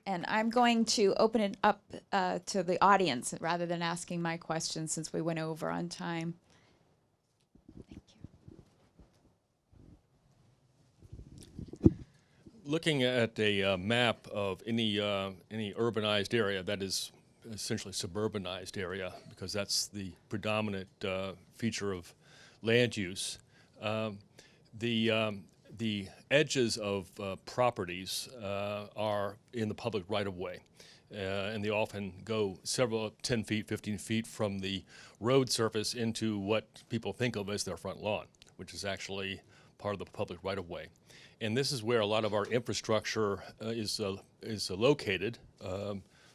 And I'm going to open it up to the audience rather than asking my questions since we went over on time. Thank you. Looking at a map of any urbanized area that is essentially suburbanized area, because that's the predominant feature of land use, the edges of properties are in the public right-of-way, and they often go several 10 feet, 15 feet from the road surface into what people think of as their front lawn, which is actually part of the public right-of-way. And this is where a lot of our infrastructure is located,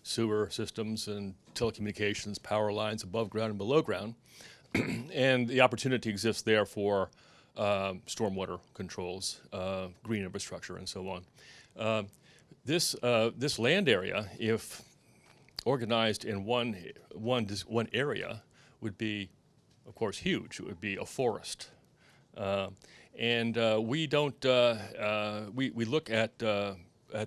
sewer systems and telecommunications, power lines above ground and below ground, and the opportunity exists there for stormwater controls, green infrastructure, and so on. This land area, if organized in one area, would be, of course, huge. It would be a forest, and we don't. We look at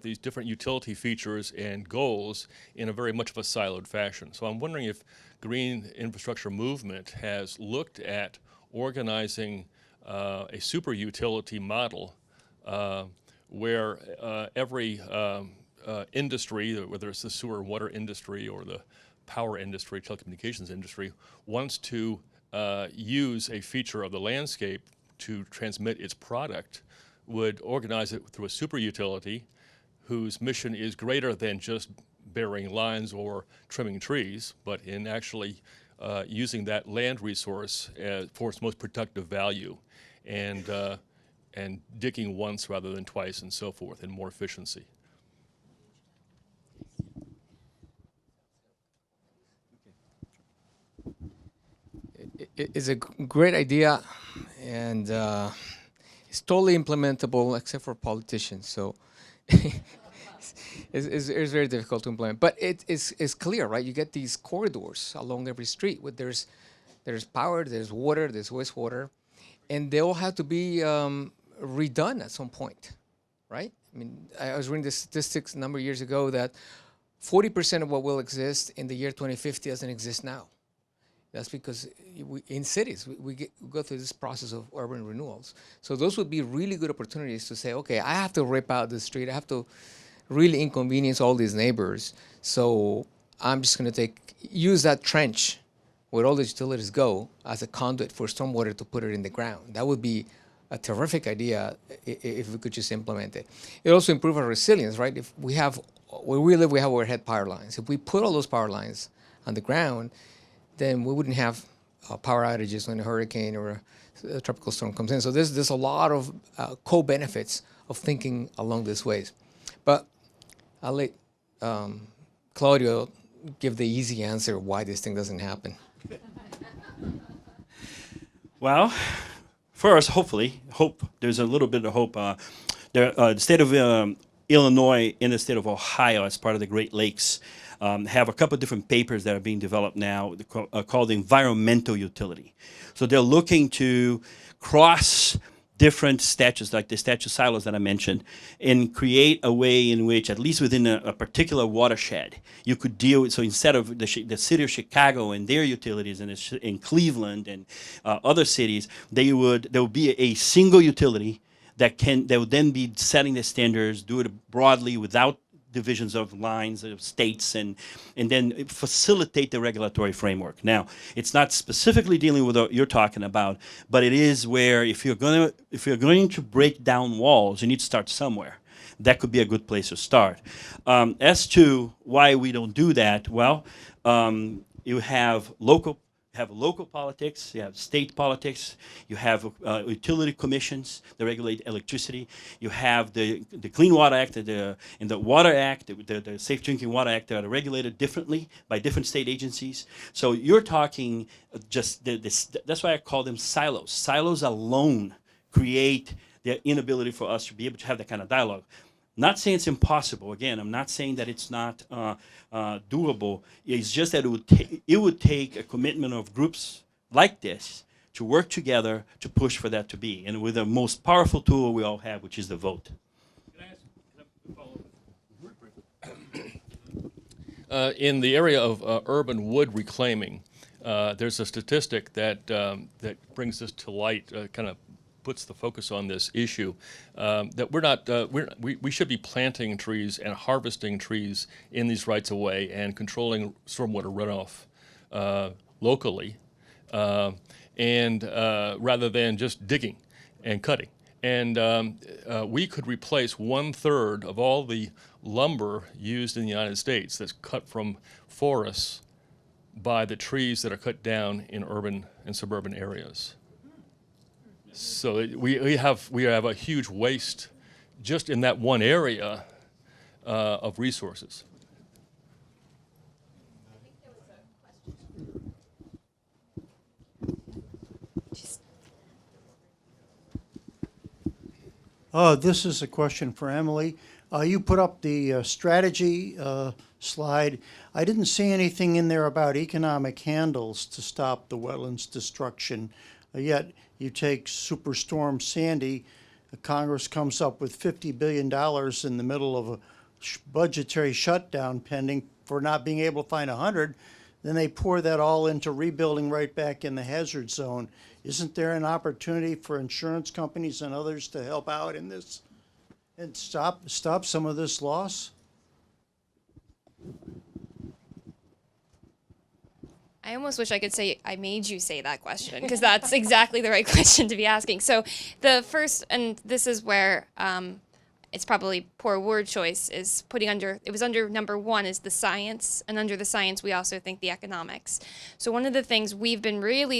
these different utility features and goals in a very much of a siloed fashion. So I'm wondering if green infrastructure movement has looked at organizing a super utility model where every industry, whether it's the sewer and water industry or the power industry, telecommunications industry, wants to use a feature of the landscape to transmit its product, would organize it through a super utility whose mission is greater than just burying lines or trimming trees, but in actually using that land resource for its most productive value, and digging once rather than twice, and so forth, and more efficiency. It's a great idea, and it's totally implementable except for politicians. So it's very difficult to implement. But it's clear, right? You get these corridors along every street. There's power, there's water, there's wastewater, and they all have to be redone at some point, right? I mean, I was reading the statistics a number of years ago that 40% of what will exist in the year 2050 doesn't exist now. That's because in cities, we go through this process of urban renewals. So those would be really good opportunities to say, okay, I have to rip out the street. I have to really inconvenience all these neighbors. So I'm just going to use that trench where all the utilities go as a conduit for stormwater to put it in the ground. That would be a terrific idea if we could just implement it. It also improve our resilience, right? If we have, where we live, we have overhead power lines. If we put all those power lines on the ground, then we wouldn't have power outages when a hurricane or a tropical storm comes in. So there's a lot of co-benefits of thinking along these ways. But I'll let Claudio give the easy answer why this thing doesn't happen. Well, first, hope, there's a little bit of hope. The state of Illinois and the state of Ohio, as part of the Great Lakes, have a couple of different papers that are being developed now called environmental utility. So they're looking to cross different statutes, like the statute silos that I mentioned, and create a way in which, at least within a particular watershed, you could deal with, so instead of the city of Chicago and their utilities and in Cleveland and other cities, there would be a single utility that would then be setting the standards, do it broadly without divisions of lines of states, and then facilitate the regulatory framework. Now, it's not specifically dealing with what you're talking about, but it is where if you're going to break down walls, you need to start somewhere. That could be a good place to start. As to why we don't do that, well, you have local politics, you have state politics, you have utility commissions that regulate electricity, you have the Clean Water Act and the Water Act, the Safe Drinking Water Act, that are regulated differently by different state agencies. So you're talking just that's why I call them silos. Silos alone create the inability for us to be able to have that kind of dialogue. Not saying it's impossible. Again, I'm not saying that it's not doable. It's just that it would take a commitment of groups like this to work together to push for that to be, and with the most powerful tool we all have, which is the vote. Can I follow up? In the area of urban wood reclaiming, there's a statistic that that brings this to light, kind of puts the focus on this issue, that we should be planting trees and harvesting trees in these rights of way and controlling stormwater runoff locally, and rather than just digging and cutting. And we could replace 1/3 of all the lumber used in the United States that's cut from forests by the trees that are cut down in urban and suburban areas. So we have a huge waste just in that one area of resources. This is a question for Emily. You put up the strategy slide. I didn't see anything in there about economic handles to stop the wetlands destruction. Yet you take Superstorm Sandy, Congress comes up with $50 billion in the middle of a budgetary shutdown pending for not being able to find 100. Then they pour that all into rebuilding right back in the hazard zone. Isn't there an opportunity for insurance companies and others to help out in this and stop some of this loss? I almost wish I could say I made you say that question, because that's exactly the right question to be asking. So the first, and this is where it's probably poor word choice, is putting under, it was under number 1 is the science, and under the science we also think the economics. So one of the things we've been really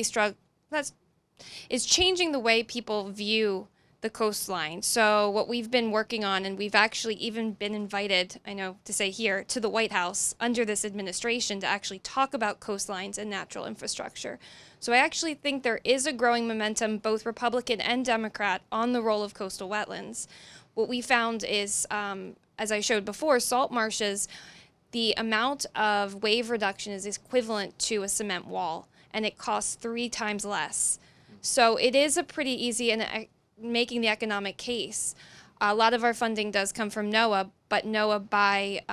is changing the way people view the coastline. So what we've been working on, and we've actually even been invited, I know to say here, to the White House under this administration to actually talk about coastlines and natural infrastructure. So I actually think there is a growing momentum, both Republican and Democrat, on the role of coastal wetlands. What we found is, as I showed before, salt marshes, the amount of wave reduction is equivalent to a cement wall, and it costs 3 times less. So it is a pretty easy and making the economic case. A lot of our funding does come from NOAA, but NOAA by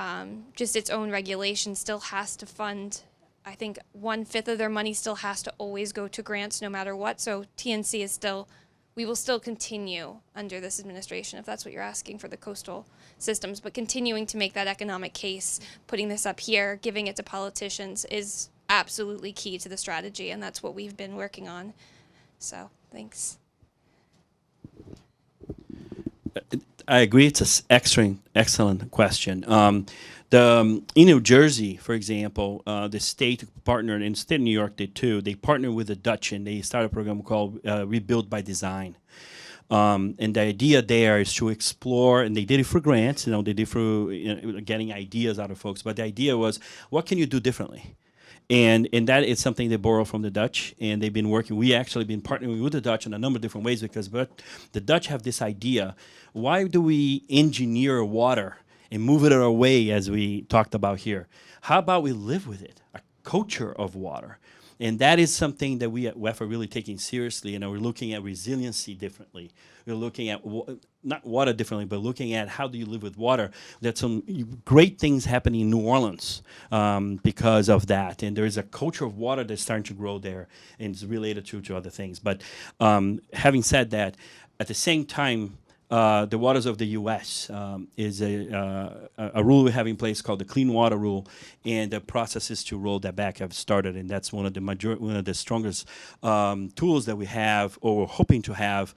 just its own regulation still has to fund, I think 1/5 of their money still has to always go to grants no matter what. So TNC is still, we will still continue under this administration, if that's what you're asking for the coastal systems, but continuing to make that economic case, putting this up here, giving it to politicians is absolutely key to the strategy, and that's what we've been working on. So, thanks. I agree. It's an excellent question. In New Jersey, for example, the state partnered, and state of New York did too. They partnered with the Dutch, and they started a program called Rebuild by Design. And the idea there is to explore, and they did it for grants. They did it for getting ideas out of folks. But the idea was, what can you do differently? And that is something they borrow from the Dutch, and they've been working. We actually been partnering with the Dutch in a number of different ways, because the Dutch have this idea: why do we engineer water and move it away, as we talked about here? How about we live with it, a culture of water? And that is something that we at WEF are really taking seriously, and we're looking at resiliency differently. We're looking at not water differently, but looking at how do you live with water. There's some great things happening in New Orleans because of that, and there is a culture of water that's starting to grow there, and it's related to other things. But having said that, at the same time, the waters of the U.S. Is a rule we have in place called the Clean Water Rule, and the processes to roll that back have started, and that's one of the strongest tools that we have, or we're hoping to have,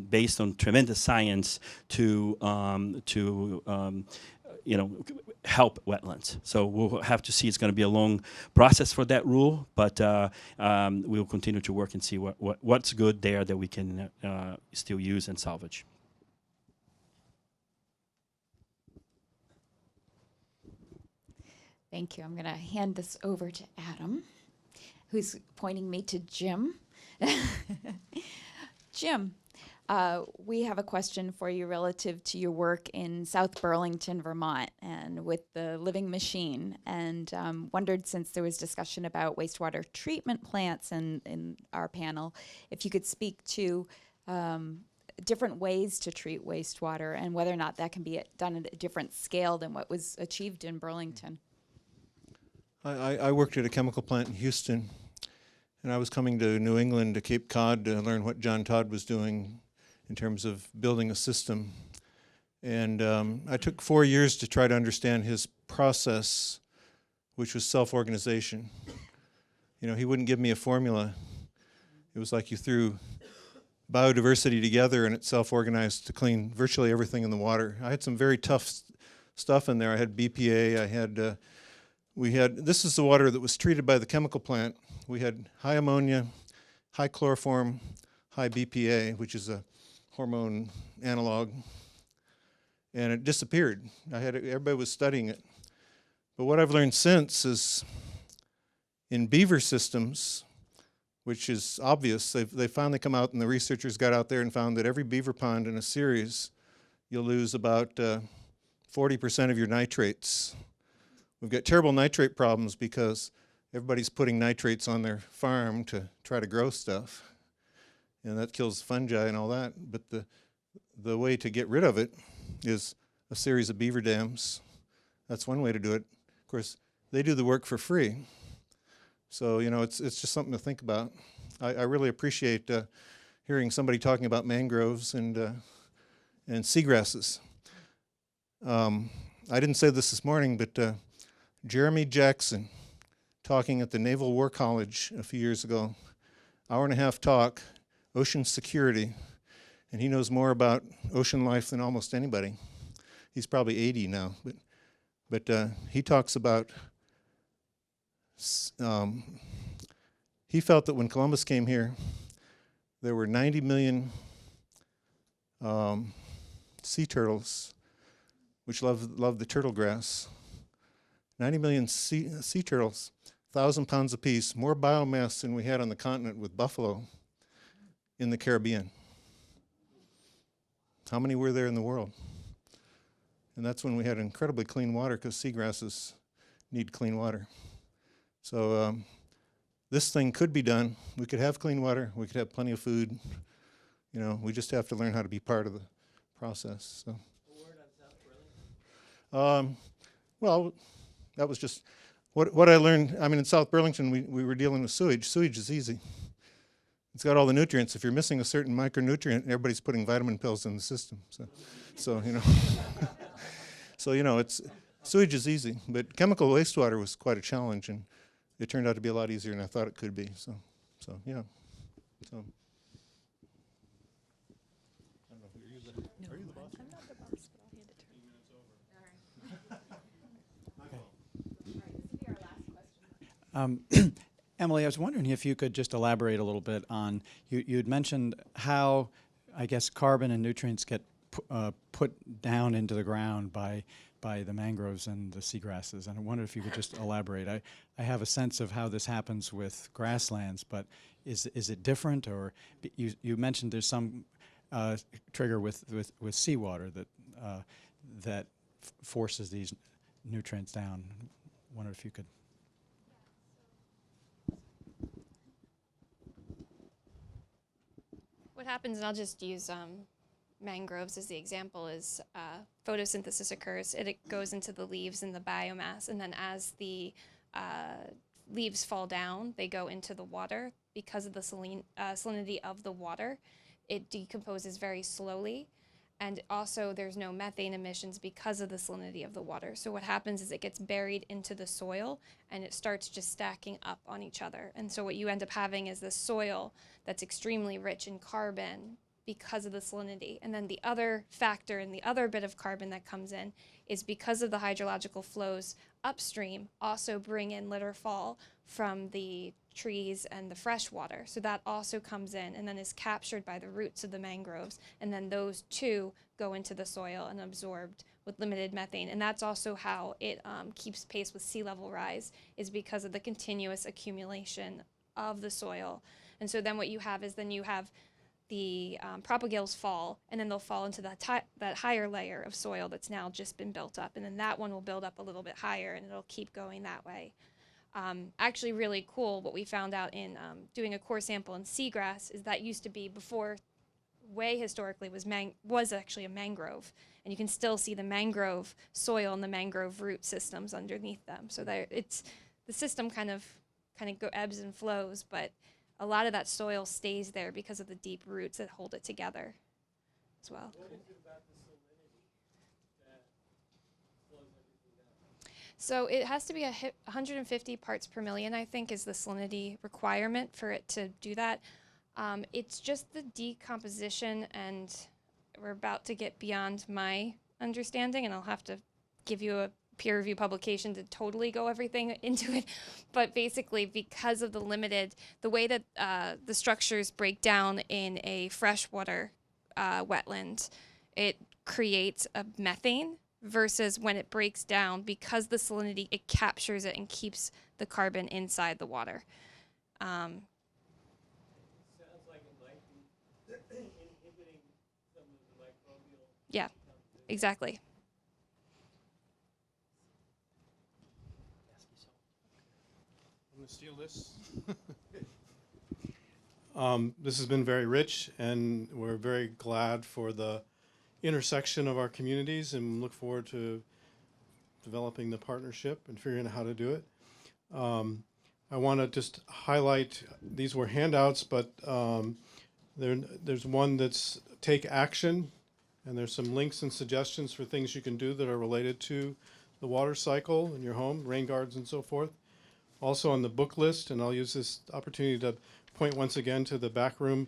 based on tremendous science to help wetlands. So we'll have to see. It's going to be a long process for that rule, but we'll continue to work and see what's good there that we can still use and salvage. Thank you. I'm going to hand this over to Adam, who's pointing me to Jim. Jim, we have a question for you relative to your work in South Burlington, Vermont, and with the Living Machine, and wondered, since there was discussion about wastewater treatment plants in our panel, if you could speak to different ways to treat wastewater and whether or not that can be done at a different scale than what was achieved in Burlington. I worked at a chemical plant in Houston, and I was coming to New England to Cape Cod to learn what John Todd was doing in terms of building a system. And I took 4 years to try to understand his process, which was self-organization. You know, he wouldn't give me a formula. It was like you threw biodiversity together and it self-organized to clean virtually everything in the water. I had some very tough stuff in there. I had BPA, this is the water that was treated by the chemical plant. We had high ammonia, high chloroform, high BPA, which is a hormone analog, and it disappeared. Everybody was studying it. But what I've learned since is in beaver systems, which is obvious, they finally come out and the researchers got out there and found that every beaver pond in a series, you'll lose about 40% of your nitrates. We've got terrible nitrate problems because everybody's putting nitrates on their farm to try to grow stuff, and that kills fungi and all that. But the way to get rid of it is a series of beaver dams. That's one way to do it. Of course, they do the work for free. So, you know, it's just something to think about. I really appreciate hearing somebody talking about mangroves and seagrasses. I didn't say this morning, but Jeremy Jackson, talking at the Naval War College a few years ago, hour-and-a-half talk, ocean security, and he knows more about ocean life than almost anybody. He's probably 80 now, but he talks about, he felt that when Columbus came here, there were 90 million sea turtles, which love the turtle grass. 90 million sea turtles, 1,000 pounds apiece, more biomass than we had on the continent with buffalo in the Caribbean. How many were there in the world? And that's when we had incredibly clean water, because seagrasses need clean water. So this thing could be done. We could have clean water. We could have plenty of food. You know, we just have to learn how to be part of the process. So. Well, that was just what I learned. I mean, in South Burlington, we were dealing with sewage. Sewage is easy. It's got all the nutrients. If you're missing a certain micronutrient, everybody's putting vitamin pills in the system. So you know, so you know, sewage is easy. But chemical wastewater was quite a challenge, and it turned out to be a lot easier than I thought it could be. So yeah. So. Emily, I was wondering if you could just elaborate a little bit on, you had mentioned how, I guess, carbon and nutrients get put down into the ground by the mangroves and the seagrasses, and I wondered if you could just elaborate. I have a sense of how this happens with grasslands, but is it different, or you mentioned there's some trigger with seawater that forces these nutrients down. I wonder if you could. What happens, and I'll just use mangroves as the example, is photosynthesis occurs. It goes into the leaves and the biomass, and then as the leaves fall down, they go into the water. Because of the salinity of the water, it decomposes very slowly, and also there's no methane emissions because of the salinity of the water. So what happens is it gets buried into the soil, and it starts just stacking up on each other. And so what you end up having is this soil that's extremely rich in carbon because of the salinity. And then the other factor and the other bit of carbon that comes in is because of the hydrological flows upstream also bring in litter fall from the trees and the fresh water. So that also comes in and then is captured by the roots of the mangroves. And then those two go into the soil and absorbed with limited methane. And that's also how it keeps pace with sea level rise, is because of the continuous accumulation of the soil. And so then what you have is then you have the propagales fall, and then they'll fall into that higher layer of soil that's now just been built up. And then that one will build up a little bit higher, and it'll keep going that way. Actually really cool, what we found out in doing a core sample in seagrass is that used to be, before, way historically, was actually a mangrove. And you can still see the mangrove soil and the mangrove root systems underneath them. So the system kind of go ebbs and flows, but a lot of that soil stays there because of the deep roots that hold it together as well. So it has to be 150 parts per million, I think, is the salinity requirement for it to do that. It's just the decomposition, and we're about to get beyond my understanding, and I'll have to give you a peer review publication to totally go everything into it. But basically, because of the way that the structures break down in a freshwater wetland, it creates a methane, versus when it breaks down, because the salinity, it captures it and keeps the carbon inside the water. Sounds like it might be inhibiting some of the microbial. Yeah, exactly. I'm going to steal this. This has been very rich, and we're very glad for the intersection of our communities, and look forward to developing the partnership and figuring out how to do it. I want to just highlight, these were handouts, but there's one that's take action, and there's some links and suggestions for things you can do that are related to the water cycle in your home, rain gardens and so forth. Also on the book list, and I'll use this opportunity to point once again to the back room,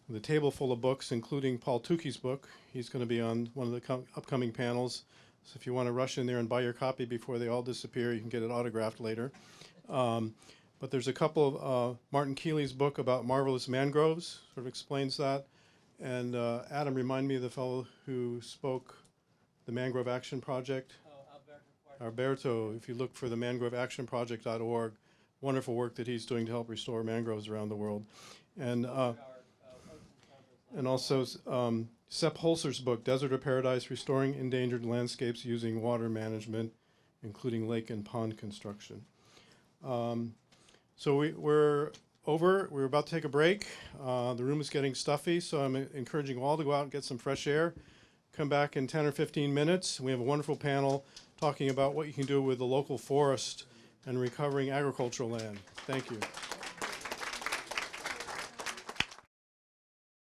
the table full of books, including Paul Tukey's book. He's going to be on one of the upcoming panels. So if you want to rush in there and buy your copy before they all disappear, you can get it autographed later. But there's a couple of Martin Keeley's book about marvelous mangroves, sort of explains that. And Adam, remind me of the fellow who spoke the Mangrove Action Project. Alberto, if you look for the mangroveactionproject.org, wonderful work that he's doing to help restore mangroves around the world. And also Sepp Holzer's book, Desert of Paradise, Restoring Endangered Landscapes Using Water Management, including lake and pond construction. So we're over. We're about to take a break. The room is getting stuffy, so I'm encouraging you all to go out and get some fresh air. Come back in 10 or 15 minutes. We have a wonderful panel talking about what you can do with the local forest and recovering agricultural land. Thank you.